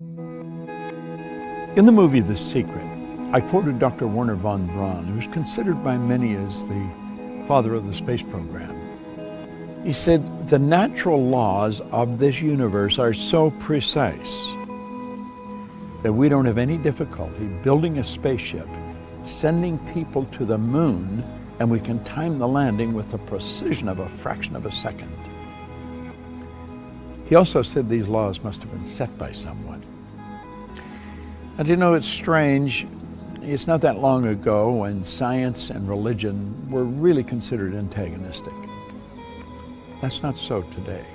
In the movie The Secret, I quoted Dr. Wernher von Braun, who is considered by many as the father of the space program. He said, the natural laws of this universe are so precise that we don't have any difficulty building a spaceship, sending people to the moon, and we can time the landing with the precision of a fraction of a second. He also said these laws must have been set by someone. And you know, it's strange. It's not that long ago when science and religion were really considered antagonistic. That's not so today.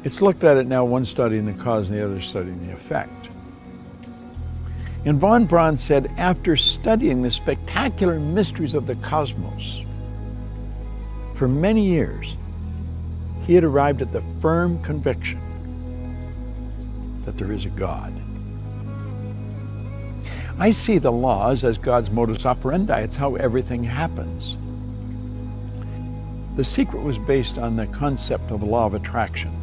It's looked at it now, one studying the cause and the other studying the effect. And von Braun said, after studying the spectacular mysteries of the cosmos for many years, he had arrived at the firm conviction that there is a God. I see the laws as God's modus operandi. It's how everything happens. The Secret was based on the concept of the law of attraction.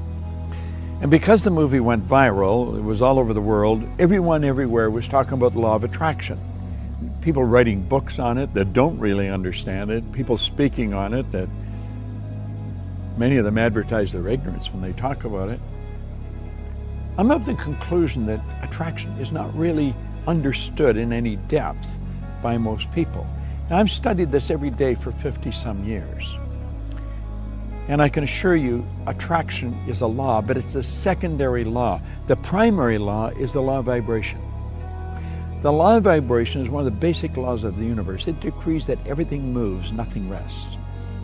And because the movie went viral, it was all over the world, everyone everywhere was talking about the law of attraction. People writing books on it that don't really understand it, people speaking on it that many of them advertise their ignorance when they talk about it. I'm of the conclusion that attraction is not really understood in any depth by most people. Now, I've studied this every day for 50-some years. And I can assure you, attraction is a law, but it's a secondary law. The primary law is the law of vibration. The law of vibration is one of the basic laws of the universe. It decrees that everything moves, nothing rests.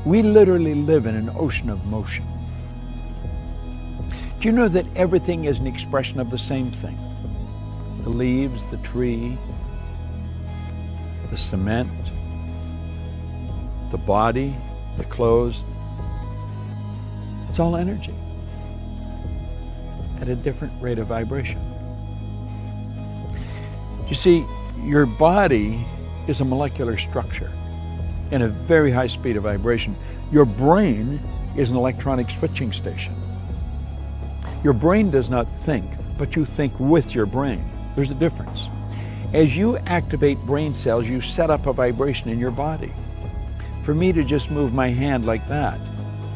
We literally live in an ocean of motion. Do you know that everything is an expression of the same thing? The leaves, the tree, the cement, the body, the clothes. It's all energy at a different rate of vibration. You see, your body is a molecular structure in a very high speed of vibration. Your brain is an electronic switching station. Your brain does not think, but you think with your brain. There's a difference. As you activate brain cells, you set up a vibration in your body. For me to just move my hand like that,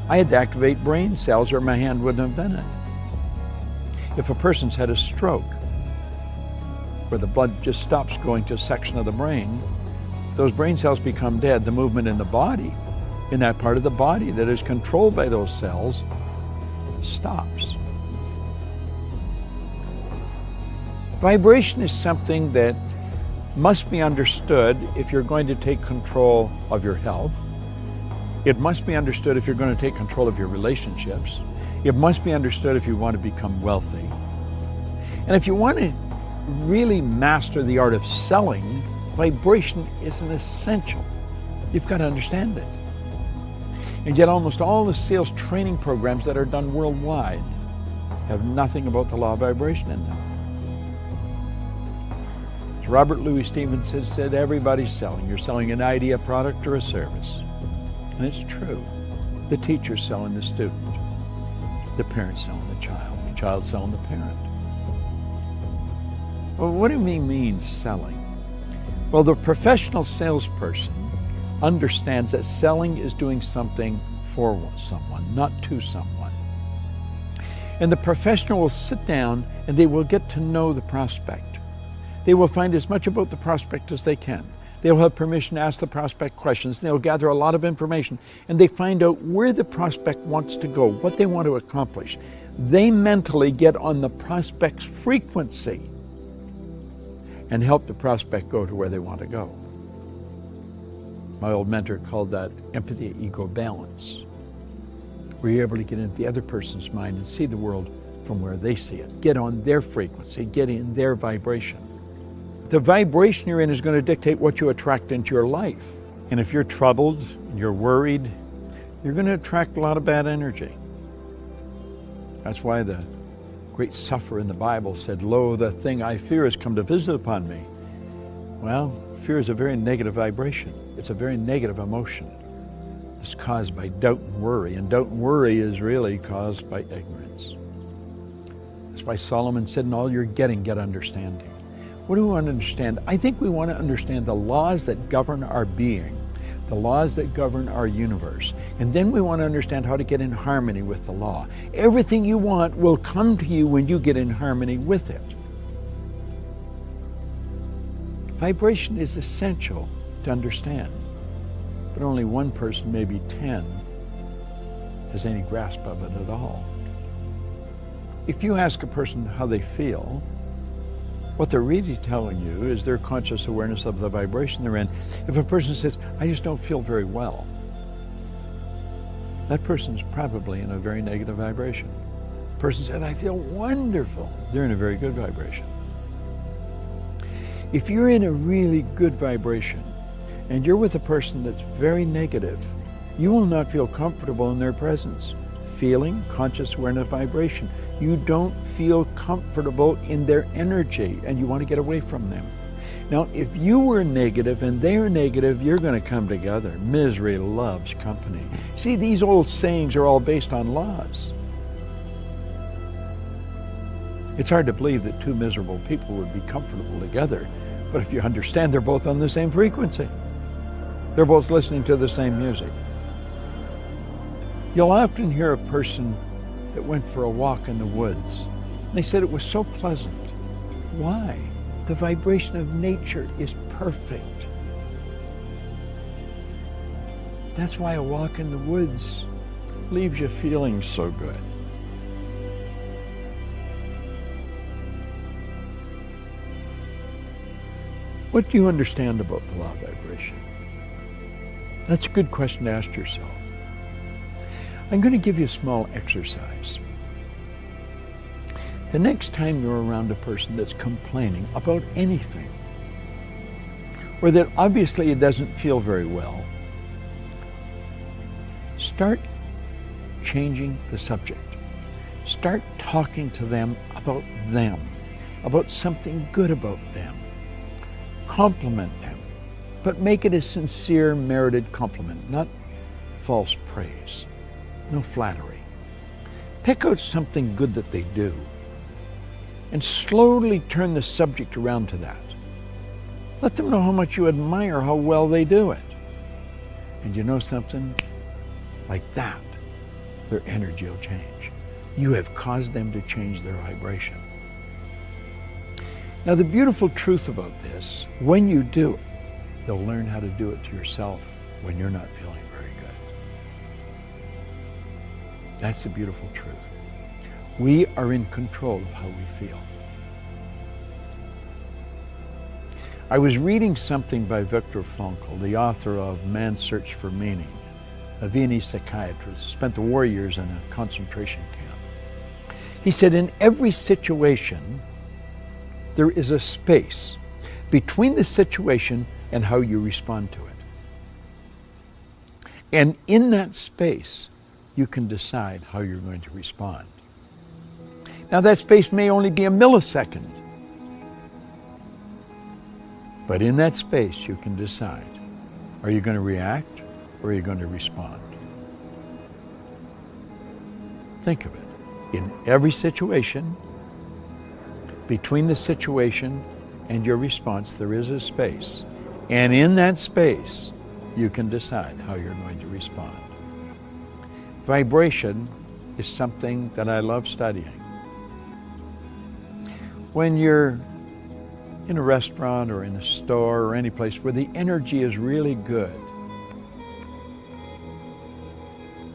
I had to activate brain cells or my hand wouldn't have done it. If a person's had a stroke, where the blood just stops going to a section of the brain, those brain cells become dead. The movement in the body, in that part of the body that is controlled by those cells, stops. Vibration is something that must be understood if you're going to take control of your health. It must be understood if you're going to take control of your relationships. It must be understood if you want to become wealthy. And if you want to really master the art of selling, vibration is an essential. You've got to understand it. And yet almost all the sales training programs that are done worldwide have nothing about the law of vibration in them. As Robert Louis Stevenson said, everybody's selling. You're selling an idea, a product, or a service. And it's true. The teacher's selling the student. The parent's selling the child selling the parent. Well, what do we mean selling? Well, the professional salesperson understands that selling is doing something for someone, not to someone. And the professional will sit down and they will get to know the prospect. They will find as much about the prospect as they can. They'll have permission to ask the prospect questions. They'll gather a lot of information and they find out where the prospect wants to go, what they want to accomplish. They mentally get on the prospect's frequency and help the prospect go to where they want to go. My old mentor called that empathy-ego balance, where you're able to get into the other person's mind and see the world from where they see it. Get on their frequency, get in their vibration. The vibration you're in is going to dictate what you attract into your life. And if you're troubled, you're worried, you're going to attract a lot of bad energy. That's why the great sufferer in the Bible said, "Lo, the thing I fear has come to visit upon me." Well, fear is a very negative vibration. It's a very negative emotion. It's caused by doubt and worry, and doubt and worry is really caused by ignorance. That's why Solomon said, in all you're getting, get understanding. What do we want to understand? I think we want to understand the laws that govern our being, the laws that govern our universe. And then we want to understand how to get in harmony with the law. Everything you want will come to you when you get in harmony with it. Vibration is essential to understand, but only one person, maybe 10, has any grasp of it at all. If you ask a person how they feel, what they're really telling you is their conscious awareness of the vibration they're in. If a person says, I just don't feel very well, that person's probably in a very negative vibration. A person said, I feel wonderful, they're in a very good vibration. If you're in a really good vibration and you're with a person that's very negative, you will not feel comfortable in their presence. Feeling, conscious awareness, vibration. You don't feel comfortable in their energy and you want to get away from them. Now, if you were negative and they're negative, you're going to come together. Misery loves company. See, these old sayings are all based on laws. It's hard to believe that two miserable people would be comfortable together, but if you understand they're both on the same frequency, they're both listening to the same music. You'll often hear a person that went for a walk in the woods. They said it was so pleasant. Why? The vibration of nature is perfect. That's why a walk in the woods leaves you feeling so good. What do you understand about the law of vibration? That's a good question to ask yourself. I'm going to give you a small exercise. The next time you're around a person that's complaining about anything, or that obviously it doesn't feel very well, start changing the subject. Start talking to them, about something good about them. Compliment them, but make it a sincere, merited compliment, not false praise. No flattery. Pick out something good that they do and slowly turn the subject around to that. Let them know how much you admire how well they do it. And you know something? Like that, their energy will change. You have caused them to change their vibration. Now, the beautiful truth about this, when you do it, you'll learn how to do it to yourself when you're not feeling very good. That's the beautiful truth. We are in control of how we feel. I was reading something by Viktor Frankl, the author of Man's Search for Meaning, a Viennese psychiatrist, spent the war years in a concentration camp. He said, in every situation, there is a space between the situation and how you respond to it. And in that space, you can decide how you're going to respond. Now, that space may only be a millisecond, but in that space, you can decide, are you going to react or are you going to respond? Think of it. In every situation, between the situation and your response, there is a space. And in that space, you can decide how you're going to respond. Vibration is something that I love studying. When you're in a restaurant or in a store or any place where the energy is really good,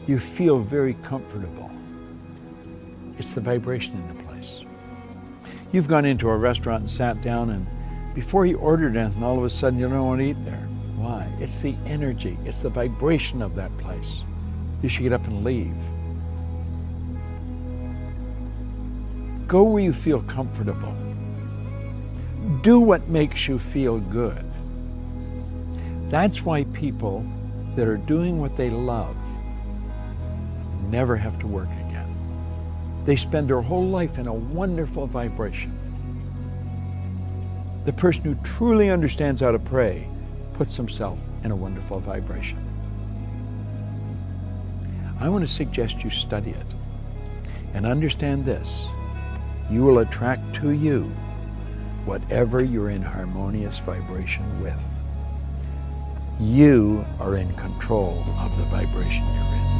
you feel very comfortable. It's the vibration in the place. You've gone into a restaurant and sat down, and before you ordered anything, all of a sudden you don't want to eat there. Why? It's the energy, it's the vibration of that place. You should get up and leave. Go where you feel comfortable. Do what makes you feel good. That's why people that are doing what they love never have to work again. They spend their whole life in a wonderful vibration. The person who truly understands how to pray puts himself in a wonderful vibration. I want to suggest you study it and understand this. you will attract to you whatever you're in harmonious vibration with. You are in control of the vibration you're in.